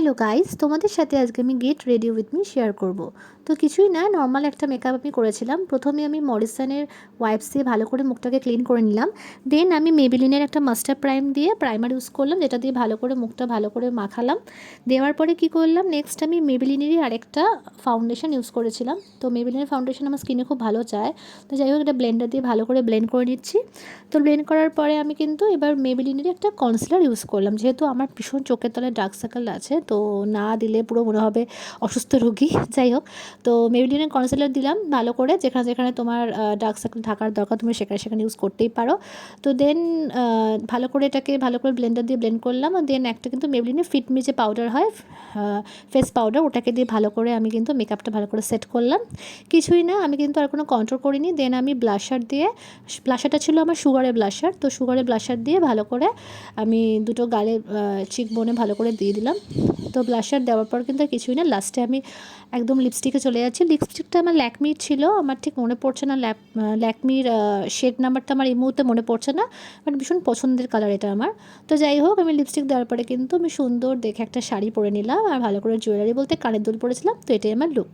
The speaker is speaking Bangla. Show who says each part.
Speaker 1: হ্যালো গাইস, তোমাদের সাথে আজকে আমি get ready with me share করব। তো কিছুই না, নর্মাল একটা মেকআপ আমি করেছিলাম। প্রথমে আমি মরিসনের ওয়াইপস দিয়ে ভালো করে মুখটাকে ক্লিন করে নিলাম। দেন আমি মেবিলিনের একটা মাস্টার প্রাইম দিয়ে প্রাইমার ইউজ করলাম, যেটা দিয়ে ভালো করে মুখটা ভালো করে মাখালাম। দেওয়ার পরে কি করলাম, নেক্সট আমি মেবিলিনেরই আরেকটা ফাউন্ডেশন ইউজ করেছিলাম। তো মেবিলিনের ফাউন্ডেশন আমার স্কিনে খুব ভালো যায়। তো যাই হোক, এটা ব্লেন্ডার দিয়ে ভালো করে ব্লেন্ড করে নিচ্ছি। তো ব্লেন্ড করার পরে আমি কিন্তু এবার মেবিলিনেরই একটা কনসিলার ইউজ করলাম, যেহেতু আমার ভীষণ চোখের তলায় ডার্ক সার্কেল আছে। তো না দিলে পুরো মনে হবে অসুস্থ রোগী। যাই হোক, তো মেবিলিনের কনসিলার দিলাম ভালো করে, যেখানে যেখানে তোমার ডার্ক সার্কেল থাকার দরকার তুমি সেখানে সেখানে ইউজ করতেই পারো। তো দেন ভালো করে এটাকে ভালো করে ব্লেন্ডার দিয়ে ব্লেন্ড করলাম। আর দেন একটা কিন্তু মেবিলিনের ফিটমি যে পাউডার হয়, ফেস পাউডার, ওটাকে দিয়ে ভালো করে আমি কিন্তু মেকআপটা ভালো করে সেট করলাম। কিছুই না, আমি কিন্তু আর কোনো কন্ট্রোল করিনি। দেন আমি ব্লাশার দিয়ে, ব্লাশারটা ছিল আমার সুগারের ব্লাশার, তো সুগারের ব্লাশার দিয়ে ভালো করে আমি দুটো গালে চিক বোনে ভালো করে দিয়ে দিলাম। তো ব্লাশার দেওয়ার পর কিন্তু আর কিছুই না, লাস্টে আমি একদম লিপস্টিকে চলে যাচ্ছি। লিপস্টিকটা আমার ল্যাকমির ছিল, আমার ঠিক মনে পড়ছে না ল্যাকমির শেড নাম্বারটা আমার এই মুহূর্তে মনে পড়ছে না, বাট ভীষণ পছন্দের কালার এটা আমার। তো যাই হোক, আমি লিপস্টিক দেওয়ার পরে কিন্তু আমি সুন্দর দেখে একটা শাড়ি পরে নিলাম, আর ভালো করে জুয়েলারি বলতে কানের দুল পরেছিলাম। তো এটাই আমার লুক।